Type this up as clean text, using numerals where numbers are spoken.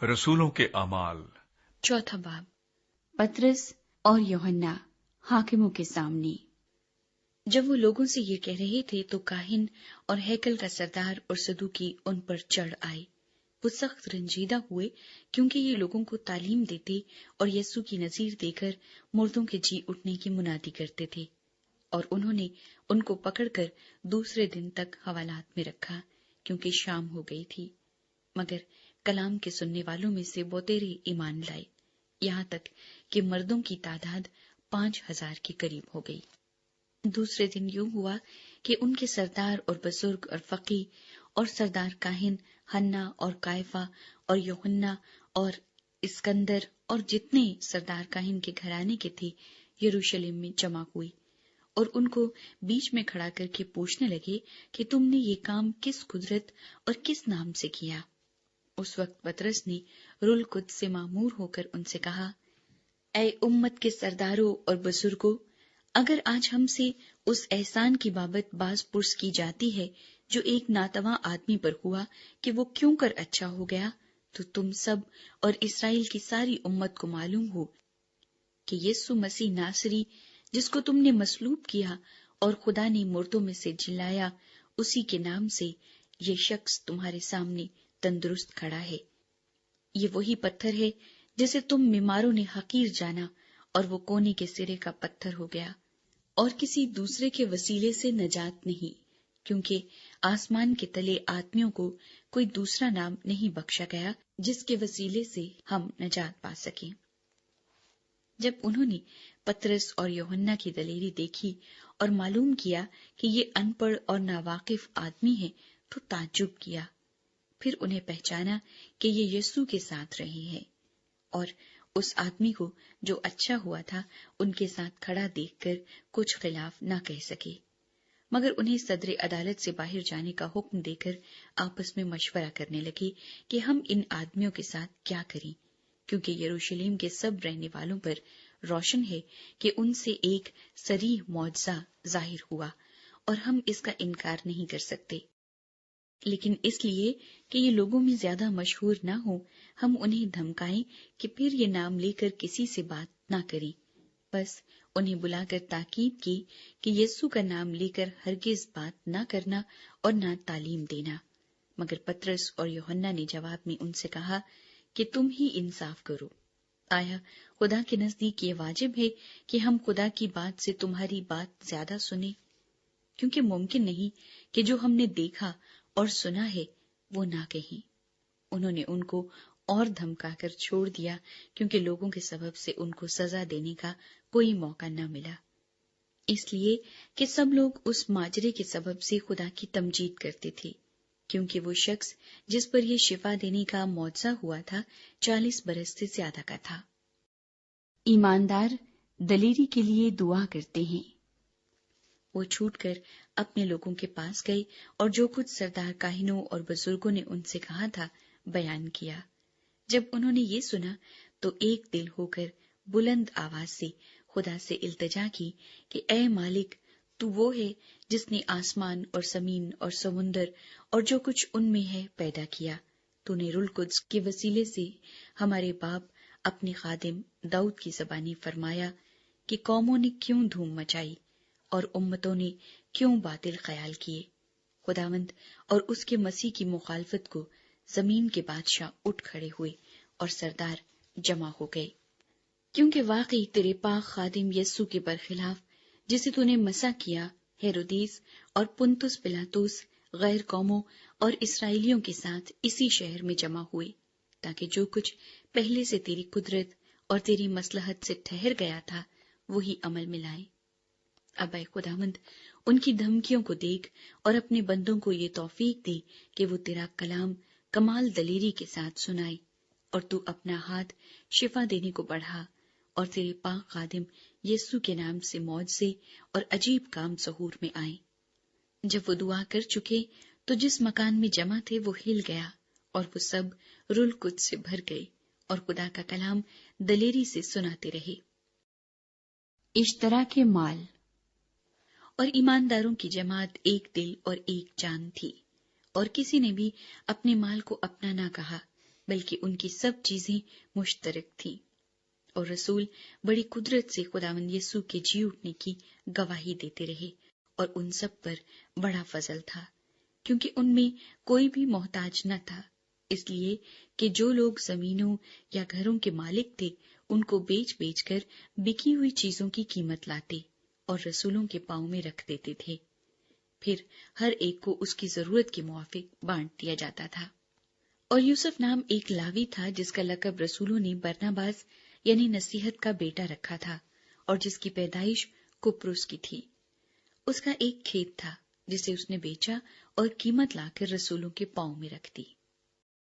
رسولوں کے اعمال چوتھا باب، پطرس اور یوحنا حاکموں کے سامنے۔ جب وہ لوگوں سے یہ کہہ رہے تھے تو کاہن اور ہیکل کا سردار اور صدوقی ان پر چڑھ آئے۔ وہ سخت رنجیدہ ہوئے کیونکہ یہ لوگوں کو تعلیم دیتے اور یسوع کی نظیر دے کر مردوں کے جی اٹھنے کی منادی کرتے تھے، اور انہوں نے ان کو پکڑ کر دوسرے دن تک حوالات میں رکھا کیونکہ شام ہو گئی تھی۔ مگر کلام کے سننے والوں میں سے بہتےرے ایمان لائے، یہاں تک کہ مردوں کی تعداد 5000 کے قریب ہو گئی۔ دوسرے دن یوں ہوا کہ ان کے سردار اور بزرگ اور فقی اور سردار کاہن حنا اور کائفہ اور یوحنا اور اسکندر اور جتنے سردار کاہن کے گھرانے کے تھے یروشلم میں جمع ہوئے، اور ان کو بیچ میں کھڑا کر کے پوچھنے لگے کہ تم نے یہ کام کس قدرت اور کس نام سے کیا؟ اس وقت پطرس نے روح القدس سے معمور ہو کر ان سے کہا، اے امت کے سرداروں اور بزرگوں، اگر آج ہم سے اس احسان کی بابت باز پرس کی جاتی ہے جو ایک ناتواں آدمی پر ہوا کہ وہ کیوں کر اچھا ہو گیا، تو تم سب اور اسرائیل کی ساری امت کو معلوم ہو کہ یسوع مسیح ناصری جس کو تم نے مصلوب کیا اور خدا نے مردوں میں سے جلایا، اسی کے نام سے یہ شخص تمہارے سامنے تندرست کھڑا ہے۔ یہ وہی پتھر ہے جسے تم بیماروں نے حقیر جانا اور وہ کونے کے سرے کا پتھر ہو گیا، اور کسی دوسرے کے وسیلے سے نجات نہیں، کیونکہ آسمان کے تلے آدمیوں کو کوئی دوسرا نام نہیں بخشا گیا جس کے وسیلے سے ہم نجات پا سکیں۔ جب انہوں نے پطرس اور یوحنا کی دلیری دیکھی اور معلوم کیا کہ یہ ان پڑھ اور ناواقف آدمی ہے تو تعجب کیا۔ پھر انہیں پہچانا کہ یہ یسوع کے ساتھ رہے ہیں، اور اس آدمی کو جو اچھا ہوا تھا ان کے ساتھ کھڑا دیکھ کر کچھ خلاف نہ کہہ سکے، مگر انہیں صدر عدالت سے باہر جانے کا حکم دے کر آپس میں مشورہ کرنے لگے کہ ہم ان آدمیوں کے ساتھ کیا کریں، کیونکہ یروشلم کے سب رہنے والوں پر روشن ہے کہ ان سے ایک صریح معجزہ ظاہر ہوا، اور ہم اس کا انکار نہیں کر سکتے۔ لیکن اس لیے کہ یہ لوگوں میں زیادہ مشہور نہ ہو، ہم انہیں دھمکائیں کہ پھر یہ نام لے کر کسی سے بات نہ کریں۔ بس انہیں بلا کر تاکید کی کہ یسوع کا نام لے کر ہرگز بات نہ کرنا اور نہ تعلیم دینا۔ مگر پطرس اور یوحنا نے جواب میں ان سے کہا کہ تم ہی انصاف کرو۔ آیا خدا کے نزدیک یہ واجب ہے کہ ہم خدا کی بات سے تمہاری بات زیادہ سنیں؟ کیونکہ ممکن نہیں کہ جو ہم نے دیکھا اور سنا ہے وہ نہ کہیں۔ انہوں نے ان کو اور دھمکا کر چھوڑ دیا کیونکہ لوگوں کے سبب سے ان کو سزا دینے کا کوئی موقع نہ ملا، اس لیے کہ سب لوگ اس ماجرے کے سبب سے خدا کی تمجید کرتے تھے، کیونکہ وہ شخص جس پر یہ شفا دینے کا معجزہ ہوا تھا 40 برس سے زیادہ کا تھا۔ ایماندار دلیری کے لیے دعا کرتے ہیں۔ وہ چھوٹ کر اپنے لوگوں کے پاس گئے اور جو کچھ سردار کاہنوں اور بزرگوں نے ان سے کہا تھا بیان کیا۔ جب انہوں نے یہ سنا تو ایک دل ہو کر بلند آواز سے خدا سے التجا کی کہ اے مالک، تو وہ ہے جس نے آسمان اور زمین اور سمندر اور جو کچھ ان میں ہے پیدا کیا۔ تو نے روح القدس کے وسیلے سے ہمارے باپ اپنے خادم داؤد کی زبانی فرمایا کہ قوموں نے کیوں دھوم مچائی اور امتوں نے کیوں باطل خیال کیے۔ خداوند اور اس کے مسیح کی مخالفت کو زمین کے بادشاہ اٹھ کھڑے ہوئے اور سردار جمع ہو گئے، کیونکہ واقعی تیرے پاک خادم یسوع کے برخلاف جسے تو نے مسح کیا، ہیرودیس اور پنتس پلاطس غیر قوموں اور اسرائیلیوں کے ساتھ اسی شہر میں جمع ہوئے، تاکہ جو کچھ پہلے سے تیری قدرت اور تیری مصلحت سے ٹھہر گیا تھا وہی عمل میں لائے۔ اب اے خداوند، ان کی دھمکیوں کو دیکھ اور اپنے بندوں کو یہ توفیق دے کہ وہ تیرا کلام کمال دلیری کے ساتھ سنائے، اور تو اپنا ہاتھ شفا دینے کو بڑھا، اور تیرے پاک خادم یسوع کے نام سے معجزے اور عجیب کام ظہور میں آئے۔ جب وہ دعا کر چکے تو جس مکان میں جمع تھے وہ ہل گیا، اور وہ سب روح القدس سے بھر گئے اور خدا کا کلام دلیری سے سناتے رہے۔ اشتراک مال۔ اور ایمانداروں کی جماعت ایک دل اور ایک جان تھی، اور کسی نے بھی اپنے مال کو اپنا نہ کہا، بلکہ ان کی سب چیزیں مشترک تھیں، اور رسول بڑی قدرت سے خداوند یسوع کے جی اٹھنے کی گواہی دیتے رہے، اور ان سب پر بڑا فضل تھا، کیونکہ ان میں کوئی بھی محتاج نہ تھا، اس لیے کہ جو لوگ زمینوں یا گھروں کے مالک تھے ان کو بیچ بیچ کر بکی ہوئی چیزوں کی قیمت لاتے اور رسولوں کے پاؤں میں رکھ دیتے تھے، پھر ہر ایک کو اس کی ضرورت کے موافق بانٹ دیا جاتا تھا۔ اور یوسف نام ایک لاوی تھا جس کا لقب رسولوں نے برناباس یعنی نصیحت کا بیٹا رکھا تھا، اور جس کی پیدائش قبرص کی تھی۔ اس کا ایک کھیت تھا جسے اس نے بیچا اور قیمت لا کر رسولوں کے پاؤں میں رکھ دی۔